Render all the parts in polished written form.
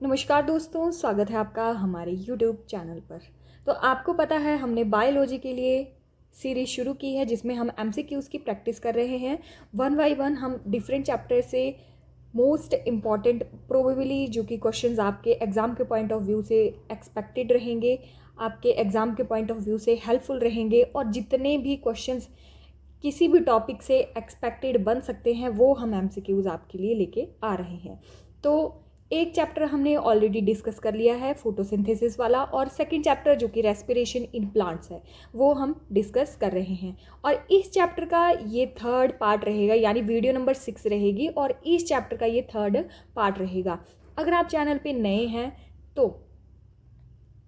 नमस्कार दोस्तों, स्वागत है आपका हमारे YouTube चैनल पर। तो आपको पता है हमने बायोलॉजी के लिए सीरीज शुरू की है जिसमें हम MCQs की प्रैक्टिस कर रहे हैं। वन बाई वन हम डिफरेंट चैप्टर से मोस्ट इम्पॉर्टेंट प्रोबेबली जो कि क्वेश्चंस आपके एग्ज़ाम के पॉइंट ऑफ व्यू से एक्सपेक्टेड रहेंगे, आपके एग्ज़ाम के पॉइंट ऑफ व्यू से हेल्पफुल रहेंगे और जितने भी क्वेश्चंस किसी भी टॉपिक से एक्सपेक्टेड बन सकते हैं वो हम MCQs आपके लिए लेके आ रहे हैं। तो एक चैप्टर हमने ऑलरेडी डिस्कस कर लिया है फोटोसिंथेसिस वाला, और सेकंड चैप्टर जो कि रेस्पिरेशन इन प्लांट्स है वो हम डिस्कस कर रहे हैं। और इस चैप्टर का ये थर्ड पार्ट रहेगा, यानी वीडियो नंबर 6 रहेगी और इस चैप्टर का ये थर्ड पार्ट रहेगा। अगर आप चैनल पे नए हैं तो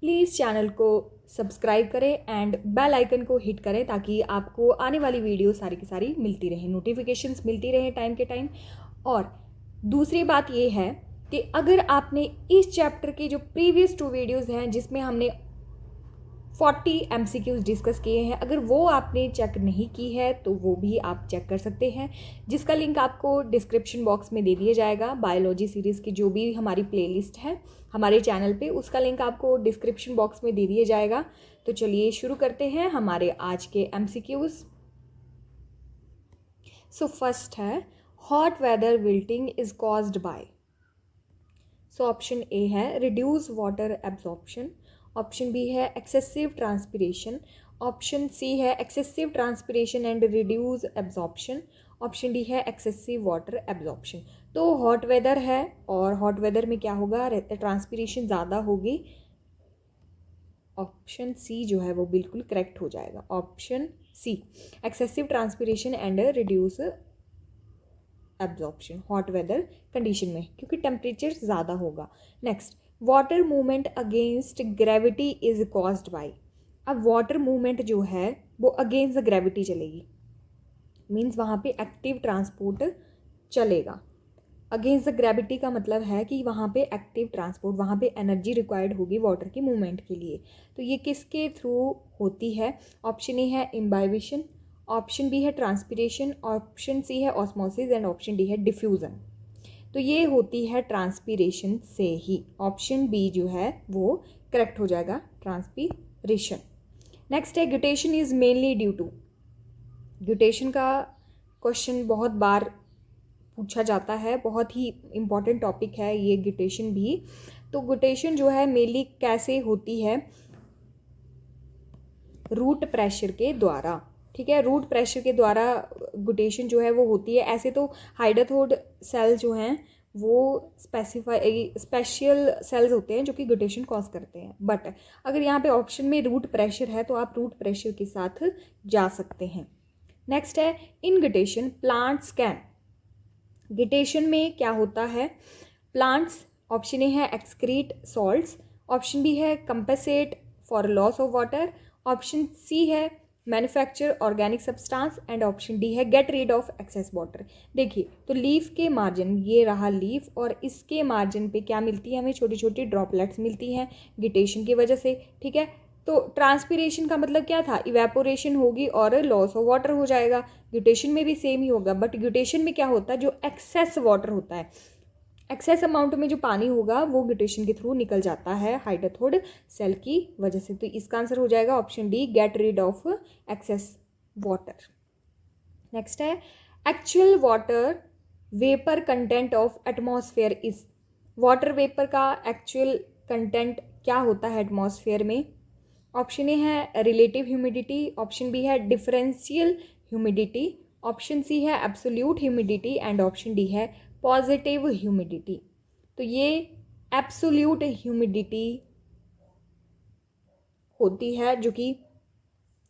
प्लीज़ चैनल को सब्सक्राइब करें एंड बेल आइकन को हिट करें ताकि आपको आने वाली वीडियो सारी की सारी मिलती रहे, नोटिफिकेशंस मिलती रहे टाइम के टाइम। और दूसरी बात ये है कि अगर आपने इस चैप्टर के जो प्रीवियस 2 वीडियोज़ हैं जिसमें हमने 40 MCQs डिस्कस किए हैं, अगर वो आपने चेक नहीं की है तो वो भी आप चेक कर सकते हैं, जिसका लिंक आपको डिस्क्रिप्शन बॉक्स में दे दिया जाएगा। बायोलॉजी सीरीज़ की जो भी हमारी प्लेलिस्ट है हमारे चैनल पे, उसका लिंक आपको डिस्क्रिप्शन बॉक्स में दे दिया जाएगा। तो चलिए शुरू करते हैं हमारे आज के MCQs। सो फर्स्ट है, hot weather wilting is caused by. So option A है reduce water absorption, option B है एक्सेसिव ट्रांसपिरेशन, ऑप्शन सी है excessive transpiration and reduce absorption, option D है एक्सेसिव वाटर एब्जॉर्प्शन। तो hot weather है और hot weather में क्या होगा, ट्रांसपिरेशन ज़्यादा होगी। ऑप्शन सी जो है वो बिल्कुल करेक्ट हो जाएगा, option C excessive transpiration and reduce absorption hot weather condition में, क्योंकि टेम्परेचर ज़्यादा होगा। Next, water movement against gravity is caused by. अब वाटर मूवमेंट जो है वो अगेंस्ट द ग्रेविटी चलेगी, मीन्स वहाँ पे एक्टिव ट्रांसपोर्ट चलेगा। अगेंस्ट द ग्रेविटी का मतलब है कि वहाँ पे एक्टिव ट्रांसपोर्ट, वहाँ पे एनर्जी रिक्वायर्ड होगी वाटर की मूवमेंट के लिए। तो ये किसके थ्रू होती है? ऑप्शन ए है इम्बाइबिशन, ऑप्शन बी है ट्रांसपिरेशन, ऑप्शन सी है ऑस्मोसिस एंड ऑप्शन डी है डिफ्यूज़न। तो ये होती है ट्रांसपिरेशन से ही, ऑप्शन बी जो है वो करेक्ट हो जाएगा, ट्रांसपिरेशन। नेक्स्ट है guttation is mainly due to. Guttation का क्वेश्चन बहुत बार पूछा जाता है, बहुत ही इम्पॉर्टेंट टॉपिक है ये ग्यूटेशन भी। तो ग्यूटेशन जो है मेनली कैसे होती है? रूट प्रेशर के द्वारा, ठीक है, रूट प्रेशर के द्वारा ग्यूटेशन जो है वो होती है। ऐसे तो हाइडाथोड सेल जो हैं वो स्पेशल सेल्स होते हैं जो कि ग्यूटेशन कॉज करते हैं, बट अगर यहाँ पे ऑप्शन में रूट प्रेशर है तो आप रूट प्रेशर के साथ जा सकते हैं। नेक्स्ट है इन ग्यूटेशन प्लांट्स कैन। ग्यूटेशन में क्या होता है? प्लांट्स, ऑप्शन ए है एक्सक्रीट सॉल्ट्स, ऑप्शन बी है compensate for loss of water, option C है manufacture organic substance and option D है get rid of excess water. देखिए, तो लीफ के मार्जिन, ये रहा लीफ, और इसके मार्जिन पे क्या मिलती है हमें? छोटी छोटी ड्रॉपलेट्स मिलती हैं ग्यूटेशन की वजह से, ठीक है। तो ट्रांसपिरेशन का मतलब क्या था? इवेपोरेशन होगी और लॉस ऑफ वाटर हो जाएगा। ग्यूटेशन में भी सेम ही होगा, बट ग्यूटेशन में क्या होता है, जो एक्सेस वाटर होता है, एक्सेस अमाउंट में जो पानी होगा वो ग्यूटेशन के थ्रू निकल जाता है हाइडाथोड सेल की वजह से। तो इसका आंसर हो जाएगा option D, get rid of excess water. Next है actual water vapour content of atmosphere is. Water vapour का एक्चुअल कंटेंट क्या होता है एटमॉस्फेयर में? ऑप्शन ए है रिलेटिव ह्यूमिडिटी, ऑप्शन बी है डिफरेंशियल ह्यूमिडिटी, ऑप्शन सी है absolute humidity and option D है पॉजिटिव ह्यूमिडिटी। तो ये एब्सोल्यूट ह्यूमिडिटी होती है जो कि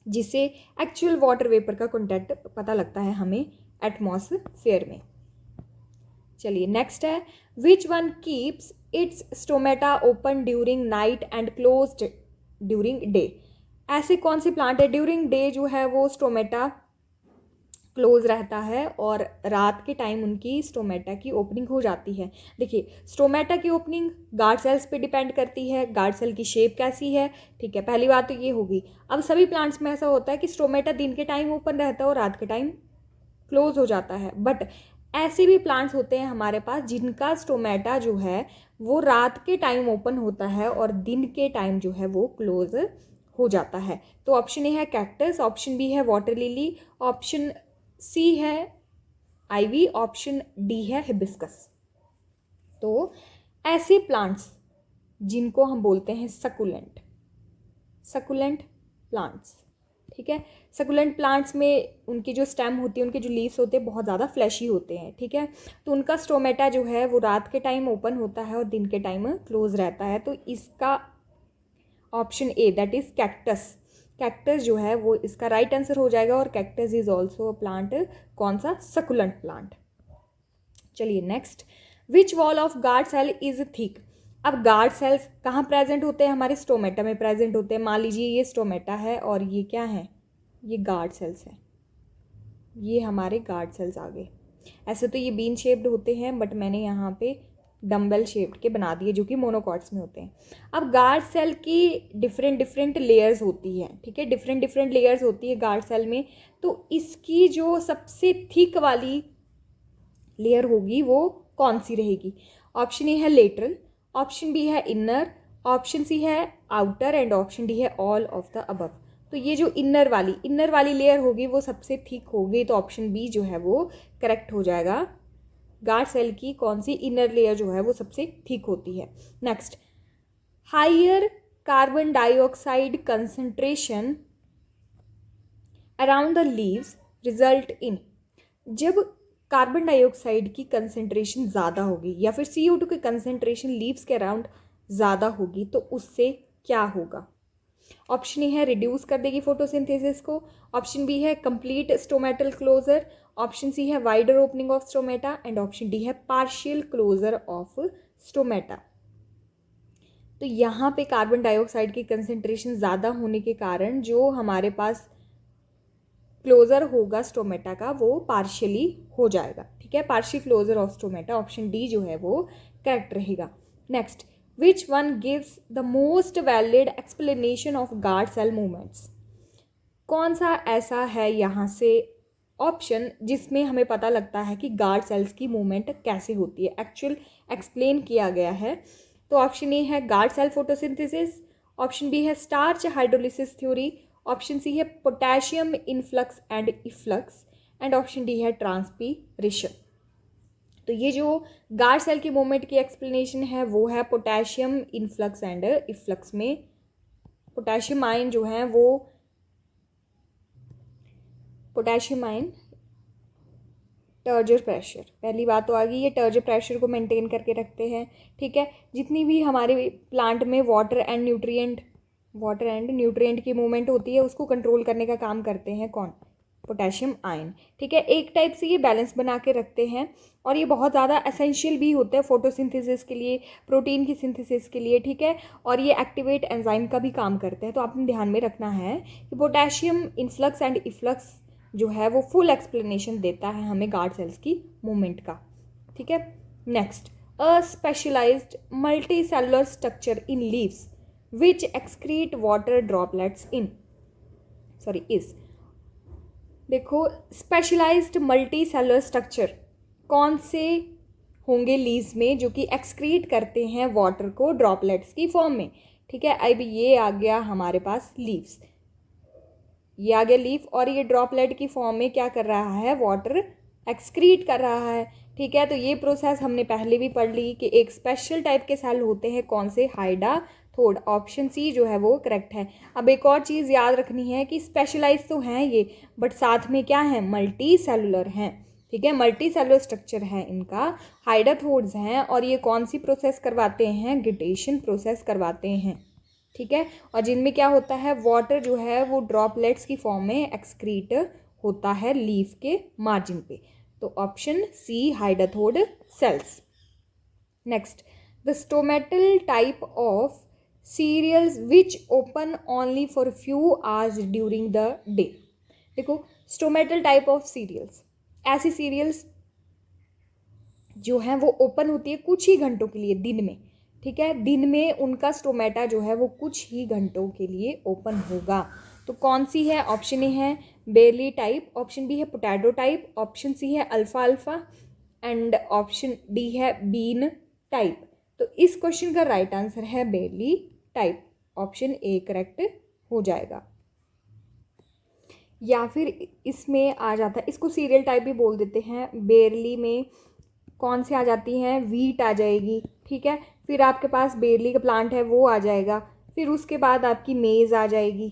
जिससे एक्चुअल वाटर वेपर का कंटेंट पता लगता है हमें एटमॉस्फेयर में। चलिए नेक्स्ट है which one keeps it's stomata open during night and closed during day. ऐसे कौन से प्लांट है ड्यूरिंग डे जो है वो स्टोमेटा क्लोज रहता है और रात के टाइम उनकी स्टोमेटा की ओपनिंग हो जाती है? देखिए, स्टोमेटा की ओपनिंग गार्ड सेल्स पे डिपेंड करती है, गार्ड सेल की शेप कैसी है, ठीक है, पहली बात तो ये होगी। अब सभी प्लांट्स में ऐसा होता है कि स्टोमेटा दिन के टाइम ओपन रहता है और रात के टाइम क्लोज हो जाता है, बट ऐसे भी प्लांट्स होते हैं हमारे पास जिनका स्टोमेटा जो है वो रात के टाइम ओपन होता है और दिन के टाइम जो है वो क्लोज हो जाता है। तो ऑप्शन ए है कैक्टस, ऑप्शन बी है वाटर लिली, ऑप्शन सी है आईवी, ऑप्शन डी है हिबिस्कस। तो ऐसे प्लांट्स जिनको हम बोलते हैं सकुलेंट प्लांट्स, ठीक है। सकुलेंट प्लांट्स में उनकी जो स्टेम होती है, उनके जो लीव्स होते हैं बहुत ज़्यादा फ्लैशी होते हैं, ठीक है। तो उनका स्टोमेटा जो है वो रात के टाइम ओपन होता है और दिन के टाइम क्लोज रहता है। तो इसका option A that is cactus जो है वो इसका राइट आंसर हो जाएगा। और cactus is also a plant, कौन सा, सकुलेंट प्लांट। चलिए next, which wall of guard cell is thick. अब गार्ड सेल्स कहाँ प्रेजेंट होते हैं, हमारे स्टोमेटा में प्रेजेंट होते हैं। मान लीजिए ये स्टोमेटा है और ये क्या है, ये गार्ड सेल्स है, ये हमारे गार्ड सेल्स आ गए। ऐसे तो ये बीन शेप्ड होते हैं बट मैंने यहाँ पे डम्बल शेप्ड के बना दिए जो कि मोनोकॉट्स में होते हैं। अब गार्ड सेल की डिफरेंट लेयर्स होती है, ठीक है, डिफरेंट लेयर्स होती है गार्ड सेल में। तो इसकी जो सबसे थिक वाली लेयर होगी वो कौन सी रहेगी। ऑप्शन ए है लेटरल, ऑप्शन बी है इनर, ऑप्शन सी है आउटर एंड ऑप्शन डी है ऑल ऑफ द अबव। तो ये जो इनर वाली लेयर होगी वो सबसे थिक होगी, तो ऑप्शन बी जो है वो करेक्ट हो जाएगा। गार्ड सेल की कौन सी इनर लेयर जो है वो सबसे थिक होती है। Next, higher carbon dioxide concentration around the leaves result in. जब कार्बन डाइऑक्साइड की कंसंट्रेशन ज़्यादा होगी या फिर CO2 की कंसंट्रेशन लीव्स के अराउंड ज़्यादा होगी तो उससे क्या होगा। ऑप्शन ए है रिड्यूस कर देगी फोटोसिंथेसिस को, ऑप्शन बी है complete stomatal closure, option C है wider opening of stomata and option D है पार्शियल क्लोजर ऑफ स्टोमेटा। तो यहाँ पे कार्बन डाइऑक्साइड की कंसंट्रेशन ज़्यादा होने के कारण जो हमारे पास क्लोजर होगा स्टोमेटा का वो पार्शियली हो जाएगा, ठीक है, partial closure of stomata. Option D जो है वो करेक्ट रहेगा। Next, which one gives the most valid explanation of guard cell movements. कौन सा ऐसा है यहाँ से ऑप्शन जिसमें हमें पता लगता है कि गार्ड सेल्स की मूवमेंट कैसे होती है, एक्चुअल एक्सप्लेन किया गया है। तो ऑप्शन ए है guard cell photosynthesis, option B है starch hydrolysis theory, option C है potassium influx and efflux and option D है ट्रांसपीरेशन। तो ये जो गार्ड सेल की मूवमेंट की एक्सप्लेनेशन है वो है पोटेशियम इनफ्लक्स एंड इफ्लक्स में। पोटेशियम आयन जो है वो पोटेशियम आयन टर्जर प्रेशर, पहली बात तो आ गई, ये टर्जर प्रेशर को मेंटेन करके रखते हैं, ठीक है। जितनी भी हमारे प्लांट में वाटर एंड न्यूट्रिएंट की मूवमेंट होती है उसको कंट्रोल करने का काम करते हैं कौन, पोटेशियम आयन, ठीक है। एक टाइप से ये बैलेंस बना के रखते हैं और ये बहुत ज़्यादा एसेंशियल भी होते हैं फोटोसिंथेसिस के लिए, प्रोटीन की सिंथेसिस के लिए, ठीक है। और ये एक्टिवेट एंजाइम का भी काम करते हैं। तो आपने ध्यान में रखना है कि पोटेशियम इनफ्लक्स एंड इफ्लक्स जो है वो फुल एक्सप्लेनेशन देता है हमें गार्ड सेल्स की मूवमेंट का, ठीक है। Next, a specialised multi cellular structure in leaves which excrete water droplets is. देखो, स्पेशलाइज्ड मल्टी सेलुलर स्ट्रक्चर कौन से होंगे लीव्स में जो कि एक्सक्रीट करते हैं वाटर को ड्रॉपलेट्स की फॉर्म में, ठीक है। अब ये आ गया हमारे पास लीव्स, ये आ गया लीफ और ये ड्रॉपलेट की फॉर्म में क्या कर रहा है, वाटर एक्सक्रीट कर रहा है, ठीक है। तो ये प्रोसेस हमने पहले भी पढ़ ली कि एक स्पेशल टाइप के सेल होते हैं, कौन से, हाइडाथोड। ऑप्शन सी जो है वो करेक्ट है। अब एक और चीज़ याद रखनी है कि स्पेशलाइज तो हैं ये बट साथ में क्या है, मल्टी सेलुलर हैं, ठीक है, मल्टी सेलुलर स्ट्रक्चर है इनका, हाइडाथोड्स हैं और ये कौन सी प्रोसेस करवाते हैं, गिटेशन प्रोसेस करवाते हैं, ठीक है। और जिनमें क्या होता है, वाटर जो है वो ड्रॉपलेट्स की फॉर्म में एक्सक्रीट होता है लीफ के मार्जिन पे। तो option C hydathode cells. Next, the stomatal type of cereals which open only for few hours during the day. देखो, स्टोमेटल टाइप ऑफ सीरियल्स, ऐसी सीरियल्स जो हैं वो ओपन होती है कुछ ही घंटों के लिए दिन में, ठीक है। दिन में उनका स्टोमेटा जो है वो कुछ ही घंटों के लिए ओपन होगा। तो कौन सी है, ऑप्शन ए है बेरली टाइप, ऑप्शन बी है पोटैटो टाइप, ऑप्शन सी है alpha alpha, and option D है बीन टाइप। तो इस क्वेश्चन का राइट आंसर है barely type, option A correct हो जाएगा। या फिर इसमें आ जाता है, इसको सीरियल टाइप भी बोल देते हैं। बेरली में कौन से आ जाती हैं, वीट आ जाएगी, ठीक है। फिर आपके पास बेरली का प्लांट है वो आ जाएगा, फिर उसके बाद आपकी मेज़ आ जाएगी,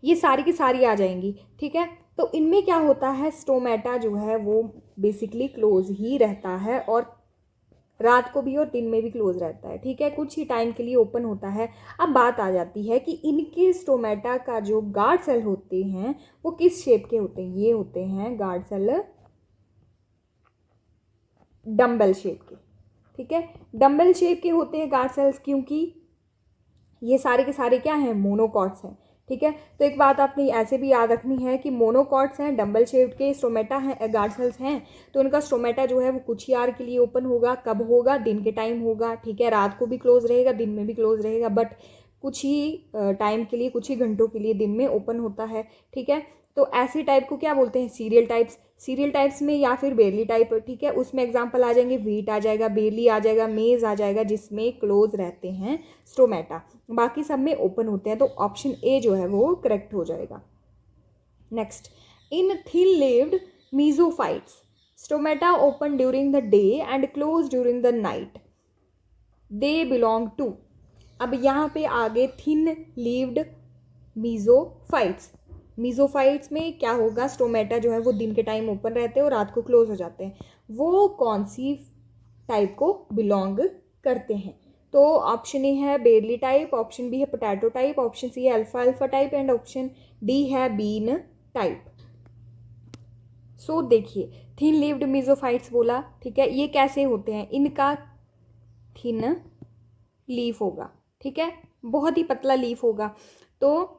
ये सारी की सारी आ जाएंगी, ठीक है। तो इनमें क्या होता है, स्टोमेटा जो है वो बेसिकली क्लोज ही रहता है, और रात को भी और दिन में भी क्लोज रहता है, ठीक है, कुछ ही टाइम के लिए ओपन होता है। अब बात आ जाती है कि इनके स्टोमेटा का जो गार्ड सेल होते हैं वो किस शेप के होते हैं। ये होते हैं गार्ड सेल डम्बल शेप के, ठीक है, डम्बल शेप के होते हैं गार्ड सेल्स, क्योंकि ये सारे के सारे क्या हैं, मोनोकॉट्स हैं, ठीक है। तो एक बात आपने ऐसे भी याद रखनी है कि मोनोकॉट्स हैं, डम्बल शेप्ड के स्टोमेटा हैं, गार्ड सेल्स हैं, तो उनका स्टोमेटा जो है वो कुछ ही आवर के लिए ओपन होगा। कब होगा, दिन के टाइम होगा, ठीक है, रात को भी क्लोज रहेगा, दिन में भी क्लोज रहेगा, बट कुछ ही टाइम के लिए, कुछ ही घंटों के लिए दिन में ओपन होता है, ठीक है। तो ऐसी टाइप को क्या बोलते हैं, सीरियल टाइप्स। सीरियल टाइप्स में या फिर बेरली टाइप, ठीक है, उसमें एग्जांपल आ जाएंगे, वीट आ जाएगा, बेरली आ जाएगा, मेज आ जाएगा, जिसमें क्लोज रहते हैं स्टोमेटा, बाकी सब में ओपन होते हैं। तो ऑप्शन ए जो है वो करेक्ट हो जाएगा। Next, in thin leaved mesophytes stomata open during the day and close during the night, they belong to. अब यहाँ पे आगे थिन लीव्ड मीजोफाइट्स, मीजोफाइट्स में क्या होगा, स्टोमेटा जो है वो दिन के टाइम ओपन रहते हैं और रात को क्लोज हो जाते हैं। वो कौन सी टाइप को बिलोंग करते हैं। तो ऑप्शन ए है बेरली टाइप, ऑप्शन बी है पोटैटो टाइप, ऑप्शन सी है alpha alpha type, and option D है बीन टाइप। सो देखिए, थिन लिव्ड मीजोफाइट्स बोला, ठीक है, ये कैसे होते हैं, इनका थिन लीफ होगा, ठीक है, बहुत ही पतला लीफ होगा। तो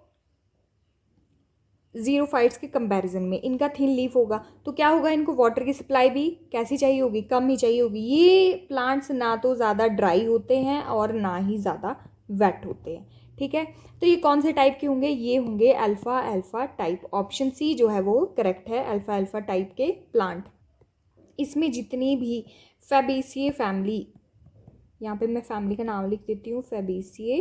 जीरोफाइट्स के कंपैरिजन में इनका थिन लीफ होगा, तो क्या होगा, इनको वाटर की सप्लाई भी कैसी चाहिए होगी, कम ही चाहिए होगी। ये प्लांट्स ना तो ज़्यादा ड्राई होते हैं और ना ही ज़्यादा वेट होते हैं, ठीक है। तो ये कौन से टाइप के होंगे, ये होंगे alpha alpha type, option C जो है वो करेक्ट है, अल्फ़ा अल्फ़ा टाइप के प्लांट। इसमें जितनी भी फैबेसिए फैमिली, यहाँ पे मैं फैमिली का नाम लिख देती हूँ, फैबेसिए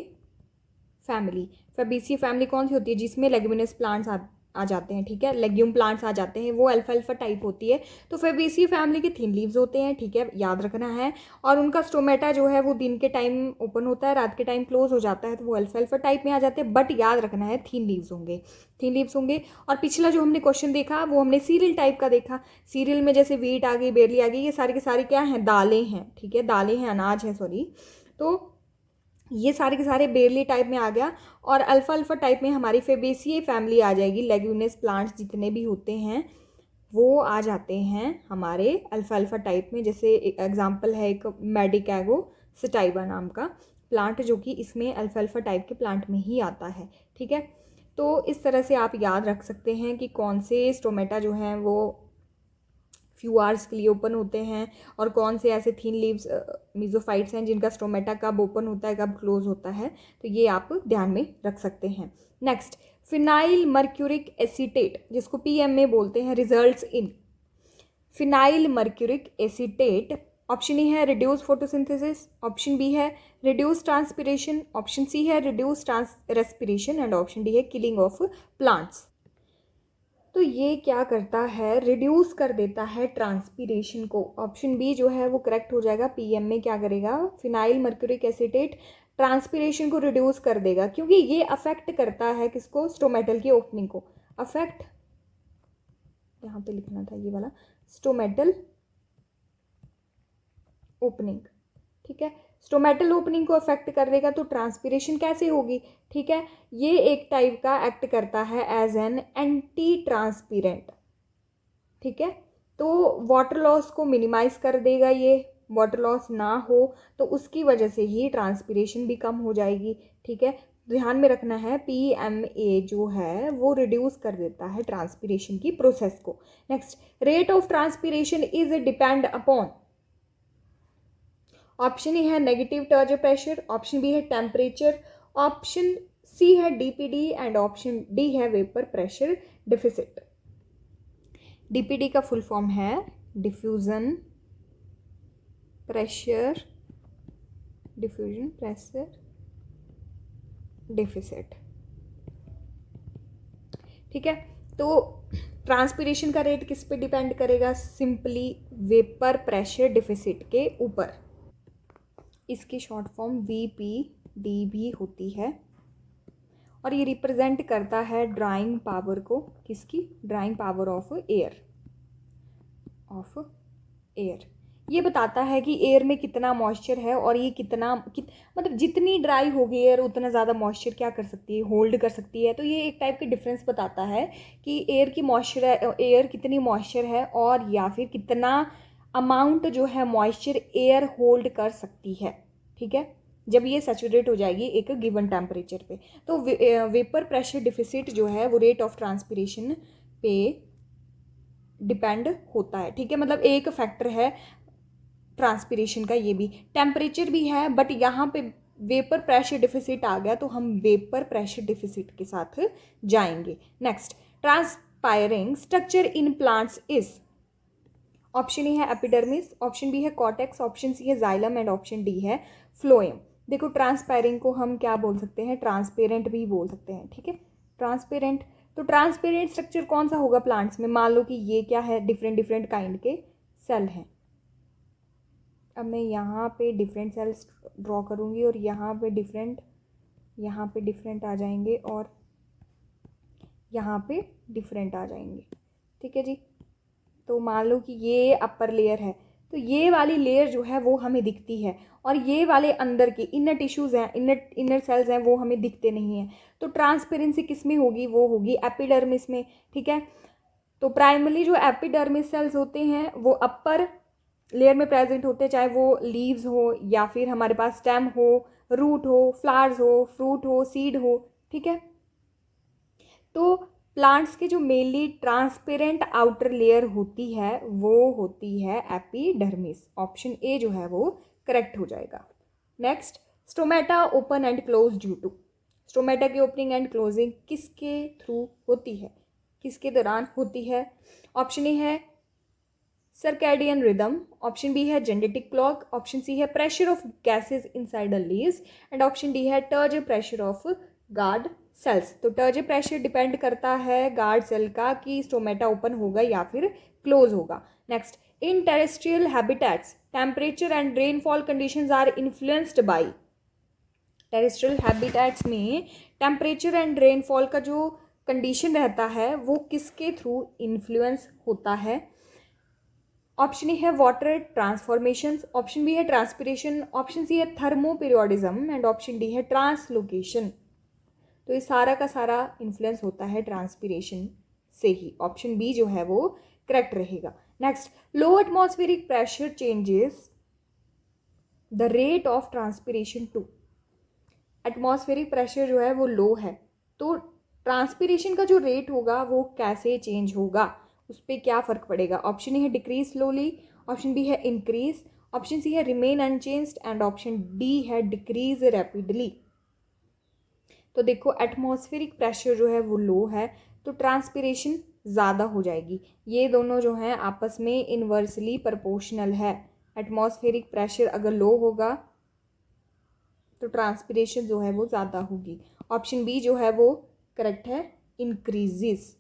फैमिली। फैबेसिए फैमिली कौन सी होती है, जिसमें लेग्यूमिनस प्लांट्स आ जाते हैं, ठीक है, लेग्यूम प्लांट्स आ जाते हैं, वो अल्फा अल्फा टाइप होती है। तो फैबेसिए फैमिली के थिन लीव्स होते हैं, ठीक है, याद रखना है। और उनका स्टोमेटा जो है वो दिन के टाइम ओपन होता है, रात के टाइम क्लोज हो जाता है, तो वो अल्फा अल्फा टाइप में आ जाते हैं, बट याद रखना है थिन लीव्स होंगे, थिन लीव्स होंगे। और पिछला जो हमने क्वेश्चन देखा वो हमने सीरियल टाइप का देखा। सीरियल में जैसे वीट आ गई, बेरली आ गई, ये सारे के सारे क्या हैं, दालें हैं, ठीक है, दालें हैं, अनाज है, सॉरी। तो ये सारे के सारे बेरली टाइप में आ गया। और अल्फा अल्फा टाइप में हमारी फेबेसिए फैमिली आ जाएगी, लेग्यूमिनस प्लांट्स जितने भी होते हैं वो आ जाते हैं हमारे अल्फा अल्फा टाइप में। जैसे एक एग्जांपल है एक मेडिकैगो सटाइवा नाम का प्लांट, जो कि इसमें अल्फा अल्फा टाइप के प्लांट में ही आता है, ठीक है। तो इस तरह से आप याद रख सकते हैं कि कौन से स्टोमेटा जो हैं वो फ्यू आवर्स के लिए ओपन होते हैं, और कौन से ऐसे थिन लीव्स मीजोफाइट्स हैं जिनका स्टोमेटा कब ओपन होता है, कब क्लोज होता है। तो ये आप ध्यान में रख सकते हैं। नेक्स्ट, फिनाइल मर्क्यूरिक एसीटेट, जिसको पीएमए बोलते हैं, results in. Phenyl mercuric acetate, option A है रिड्यूस फोटोसिंथेसिस, ऑप्शन बी है रिड्यूस ट्रांसपिरेशन, ऑप्शन सी है reduce respiration, and option D है किलिंग ऑफ प्लांट्स। तो ये क्या करता है, रिड्यूस कर देता है ट्रांसपीरेशन को। ऑप्शन बी जो है वो करेक्ट हो जाएगा। पीएम में क्या करेगा, फिनाइल मर्क्यूरिक एसीटेट ट्रांसपीरेशन को रिड्यूस कर देगा, क्योंकि ये अफेक्ट करता है किसको, स्टोमेटल की ओपनिंग को। अफेक्ट, यहाँ पे लिखना था ये वाला, स्टोमेटल ओपनिंग, ठीक है, स्टोमेटल ओपनिंग को अफेक्ट कर देगा। तो ट्रांसपीरेशन कैसे होगी, ठीक है, ये एक टाइप का एक्ट करता है एज एन एंटी ट्रांसपीरेंट, ठीक है। तो वाटर लॉस को मिनिमाइज कर देगा ये, वाटर लॉस ना हो तो उसकी वजह से ही ट्रांसपीरेशन भी कम हो जाएगी, ठीक है। ध्यान में रखना है, पीएमए जो है वो रिड्यूस कर देता है ट्रांसपीरेशन की प्रोसेस को। Next, rate of transpiration is depend upon. Option A है नेगेटिव टर्जर प्रेशर, ऑप्शन बी है टेम्परेचर, ऑप्शन सी है डीपीडी, एंड ऑप्शन डी है वेपर प्रेशर डिफिसिट। डीपीडी का फुल फॉर्म है डिफ्यूजन प्रेशर डेफिसिट। ठीक है, तो ट्रांसपिरेशन का रेट किस पे डिपेंड करेगा? सिंपली वेपर प्रेशर डिफिसिट के ऊपर। इसकी शॉर्ट फॉर्म VPD भी होती है और ये रिप्रेजेंट करता है ड्राइंग पावर को। किसकी? Drawing power of air. ये बताता है कि एयर में कितना मॉइस्चर है और ये मतलब जितनी ड्राई होगी एयर उतना ज़्यादा मॉइस्चर क्या कर सकती है, होल्ड कर सकती है। तो ये एक टाइप की डिफरेंस बताता है कि एयर कितनी मॉइस्चर है और या फिर कितना अमाउंट जो है मॉइस्चर एयर होल्ड कर सकती है। ठीक है, जब ये सैचुरेट हो जाएगी एक गिवन टेम्परेचर पे। तो वेपर प्रेशर डिफिसिट जो है वो रेट ऑफ ट्रांसपिरेशन पे डिपेंड होता है। ठीक है, मतलब एक फैक्टर है ट्रांसपिरेशन का, ये भी टेम्परेचर भी है, बट यहाँ पे वेपर प्रेशर डिफिसिट आ गया तो हम वेपर प्रेशर डिफिसिट के साथ जाएंगे। Next, transpiring structure in plants is. Option A है एपिडर्मिस, ऑप्शन बी है कॉर्टेक्स, ऑप्शन सी है जाइलम एंड ऑप्शन डी है फ्लोएम। देखो ट्रांसपायरिंग को हम क्या बोल सकते हैं? ट्रांसपेरेंट भी बोल सकते हैं। ठीक है, ट्रांसपेरेंट। तो ट्रांसपेरेंट स्ट्रक्चर कौन सा होगा प्लांट्स में? मान लो कि ये क्या है, डिफरेंट काइंड के सेल हैं। अब मैं यहाँ पे डिफरेंट सेल्स ड्रॉ करूँगी और यहाँ पे डिफरेंट आ जाएंगे और यहाँ पे डिफरेंट आ जाएंगे। ठीक है जी, तो मान लो कि ये अपर लेयर है, तो ये वाली लेयर जो है वो हमें दिखती है और ये वाले अंदर के इनर टिश्यूज़ हैं, इनर सेल्स हैं, वो हमें दिखते नहीं हैं। तो ट्रांसपेरेंसी किस में होगी? वो होगी एपिडर्मिस में। ठीक है, तो प्राइमरी जो एपिडर्मिस सेल्स होते हैं वो अपर लेयर में प्रेजेंट होते हैं, चाहे वो लीव्स हो या फिर हमारे पास स्टेम हो, रूट हो, फ्लावर्स हो, फ्रूट हो, सीड हो। ठीक है, तो प्लांट्स के जो मेनली ट्रांसपेरेंट आउटर लेयर होती है वो होती है एपिडर्मिस। ऑप्शन ए जो है वो करेक्ट हो जाएगा। Next, stomata open and close due to. Stomata की ओपनिंग एंड क्लोजिंग किसके थ्रू होती है, किसके दौरान होती है? ऑप्शन ए है सर्कैडियन रिदम, ऑप्शन बी है जेनेटिक क्लॉक, ऑप्शन सी है pressure of gases inside a leaves and option D है turgor pressure of guard cells. तो टर्ज प्रेशर डिपेंड करता है गार्ड सेल का कि स्टोमेटा ओपन होगा या फिर क्लोज होगा। Next, in terrestrial habitats temperature and rainfall conditions are influenced by. Terrestrial habitats में टेम्परेचर एंड रेनफॉल का जो कंडीशन रहता है वो किसके थ्रू इन्फ्लुएंस होता है? ऑप्शन ए है वाटर ट्रांसफॉर्मेशंस, ऑप्शन बी है ट्रांसपिरेशन, ऑप्शन सी है थर्मोपीरियोडिज्म एंड ऑप्शन डी है ट्रांसलोकेशन। तो ये सारा का सारा इन्फ्लुएंस होता है ट्रांसपिरेशन से ही। ऑप्शन बी जो है वो करेक्ट रहेगा। Next, low atmospheric pressure changes the rate of transpiration to. Atmospheric pressure जो है वो लो है तो ट्रांसपिरेशन का जो रेट होगा वो कैसे चेंज होगा, उस पर क्या फ़र्क पड़ेगा? ऑप्शन ए है डिक्रीज स्लोली, ऑप्शन बी है इंक्रीज, ऑप्शन सी है remain unchanged and option D है डिक्रीज रैपिडली। तो देखो एटमॉस्फेरिक प्रेशर जो है वो लो है तो ट्रांसपिरेशन ज़्यादा हो जाएगी। ये दोनों जो हैं आपस में इन्वर्सली प्रोपोर्शनल है। एटमॉस्फेरिक प्रेशर अगर लो होगा तो ट्रांसपिरेशन जो है वो ज़्यादा होगी। ऑप्शन बी जो है वो करेक्ट है, increases.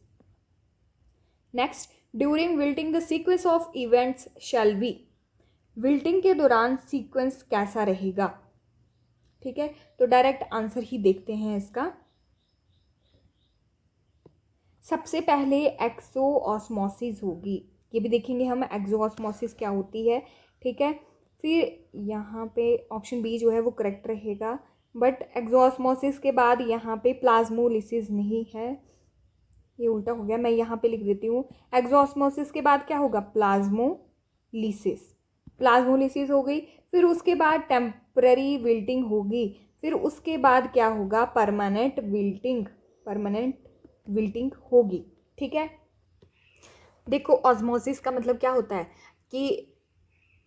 Next, during wilting the sequence of events shall be. Wilting के दौरान सीक्वेंस कैसा रहेगा? ठीक है, तो डायरेक्ट आंसर ही देखते हैं इसका। सबसे पहले एक्सोऑस्मोसिस होगी, ये भी देखेंगे हम एक्सोऑस्मोसिस क्या होती है। ठीक है, फिर यहाँ पे ऑप्शन बी जो है वो करेक्ट रहेगा, बट एक्सोऑस्मोसिस के बाद यहाँ पे प्लाज्मोलिसिस नहीं है, ये उल्टा हो गया, मैं यहाँ पे लिख देती हूँ। एक्सोऑस्मोसिस के बाद क्या होगा? प्लाज्मोलिसिस हो गई। फिर उसके बाद टेम्पररी विल्टिंग होगी, फिर उसके बाद क्या होगा? परमानेंट विल्टिंग होगी। ठीक है, देखो ऑस्मोसिस का मतलब क्या होता है कि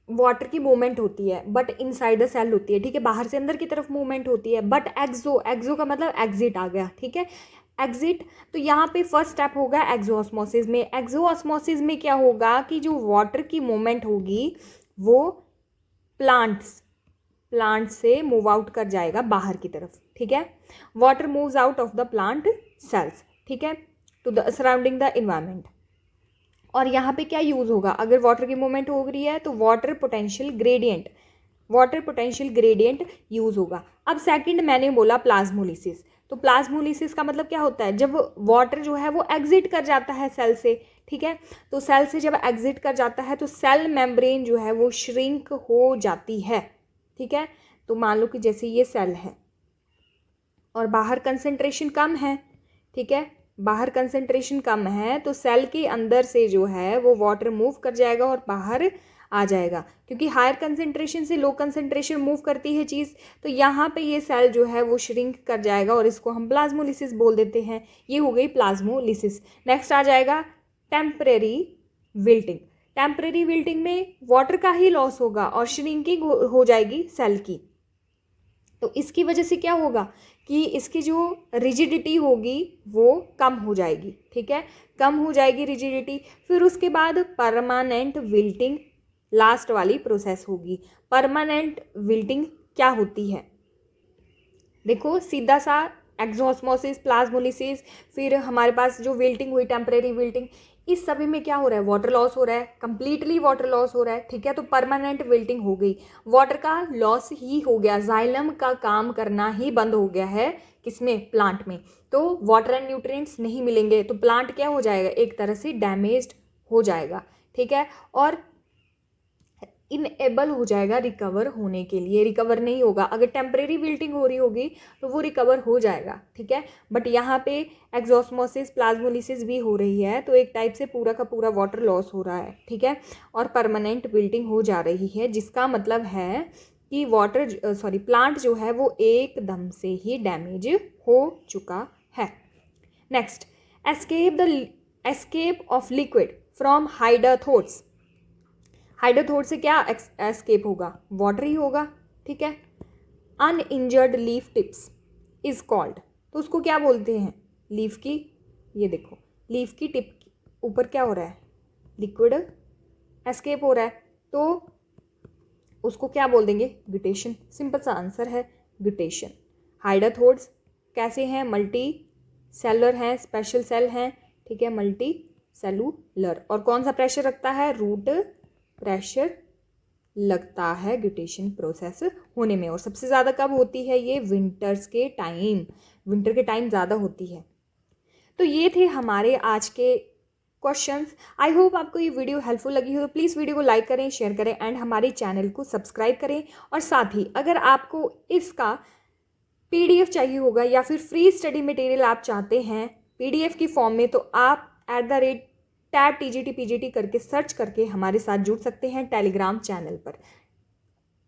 वाटर की मूवमेंट होती है बट इनसाइड द सेल होती है। ठीक है, बाहर से अंदर की तरफ मूवमेंट होती है, बट एक्सो का मतलब एग्जिट आ गया। ठीक है, एग्जिट, तो यहाँ पे फर्स्ट स्टेप होगा एक्सोऑस्मोसिस में। एक्सोऑस्मोसिस में क्या होगा कि जो वाटर की मूवमेंट होगी वो प्लांट से मूव आउट कर जाएगा बाहर की तरफ, ठीक है। Water moves out of the plant cells, ठीक है, to the surrounding the environment. और यहाँ पे क्या यूज़ होगा, अगर वाटर की मूवमेंट हो रही है तो वाटर पोटेंशियल ग्रेडियंट यूज़ होगा। अब सेकंड मैंने बोला प्लाज्मोलिसिस, तो प्लाज्मोलिसिस का मतलब क्या होता है, जब वाटर जो है वो एग्जिट कर जाता है सेल से, ठीक है। तो सेल से जब एग्जिट कर जाता है तो सेल मेम्ब्रेन जो है वो श्रिंक हो जाती है, ठीक है। तो मान लो कि जैसे ये सेल है और बाहर कंसंट्रेशन कम है, ठीक है, बाहर कंसंट्रेशन कम है तो सेल के अंदर से जो है वो वाटर मूव कर जाएगा और बाहर आ जाएगा, क्योंकि हायर कंसंट्रेशन से लो कंसंट्रेशन मूव करती है चीज़। तो यहाँ पे ये सेल जो है वो श्रिंक कर जाएगा और इसको हम प्लाज्मोलिसिस बोल देते हैं। ये हो गई प्लाज्मोलिसिस। नेक्स्ट आ जाएगा टेम्परेरी विल्टिंग। टेम्परेरी विल्टिंग में वाटर का ही लॉस होगा और श्रिंकिंग हो जाएगी सेल की। तो इसकी वजह से क्या होगा कि इसकी जो रिजिडिटी होगी वो कम हो जाएगी, ठीक है, कम हो जाएगी रिजिडिटी। फिर उसके बाद परमानेंट विल्टिंग लास्ट वाली प्रोसेस होगी। परमानेंट विल्टिंग क्या होती है, देखो सीधा सा एक्सोऑस्मोसिस, प्लाज्मोलिसिस, फिर हमारे पास जो विल्टिंग हुई टेम्परेरी विल्टिंग, इस सभी में क्या हो रहा है, वाटर लॉस हो रहा है, कंप्लीटली वाटर लॉस हो रहा है, ठीक है। तो परमानेंट विल्टिंग हो गई, वाटर का लॉस ही हो गया, जाइलम का काम करना ही बंद हो गया है, किसमें, प्लांट में। तो वाटर एंड न्यूट्रिएंट्स नहीं मिलेंगे तो प्लांट क्या हो जाएगा, एक तरह से डैमेज्ड हो जाएगा, ठीक है, और इनएबल हो जाएगा रिकवर होने के लिए, रिकवर नहीं होगा। अगर टेम्परेरी विल्टिंग हो रही होगी तो वो रिकवर हो जाएगा, ठीक है। बट यहाँ पे एक्सोऑस्मोसिस, प्लाज्मोलिसिस भी हो रही है तो एक टाइप से पूरा का पूरा वाटर लॉस हो रहा है, ठीक है, और परमानेंट विल्टिंग हो जा रही है, जिसका मतलब है कि प्लांट जो है वो एकदम से ही डैमेज हो चुका है। Next, escape of liquid from हाइड्रोथोर्स। हाइड्रोथोर्स से क्या एस्केप होगा, वाटर ही होगा, ठीक है। अनइंजर्ड लीफ टिप्स इज कॉल्ड, तो उसको क्या बोलते हैं, लीफ की, ये देखो लीफ की टिप ऊपर क्या हो रहा है, लिक्विड एस्केप हो रहा है, तो उसको क्या बोल देंगे, ग्यूटेशन। सिंपल सा आंसर है ग्यूटेशन। हाइड्रोथोर्स कैसे हैं, मल्टी सेलुलर हैं, स्पेशल सेल हैं, ठीक है, मल्टी सेलुलर। और कौन सा प्रेशर रखता है, रूट प्रेशर लगता है ग्यूटेशन प्रोसेस होने में। और सबसे ज़्यादा कब होती है ये, विंटर के टाइम ज़्यादा होती है। तो ये थे हमारे आज के क्वेश्चंस। आई होप आपको ये वीडियो हेल्पफुल लगी हो, तो प्लीज़ वीडियो को लाइक करें, शेयर करें एंड हमारे चैनल को सब्सक्राइब करें। और साथ ही अगर आपको इसका PDF चाहिए होगा या फिर फ्री स्टडी मटेरियल आप चाहते हैं PDF की फॉर्म में, तो आप @TAT TGT PGT करके सर्च करके हमारे साथ जुड़ सकते हैं टेलीग्राम चैनल पर,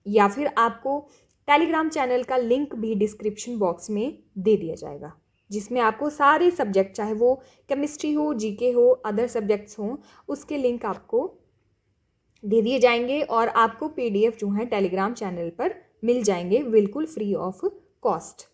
या फिर आपको टेलीग्राम चैनल का लिंक भी डिस्क्रिप्शन बॉक्स में दे दिया जाएगा, जिसमें आपको सारे सब्जेक्ट, चाहे वो केमिस्ट्री हो, GK हो, अदर सब्जेक्ट्स हों, उसके लिंक आपको दे दिए जाएंगे और आपको PDF जो है टेलीग्राम चैनल पर मिल जाएंगे बिल्कुल फ्री ऑफ कॉस्ट।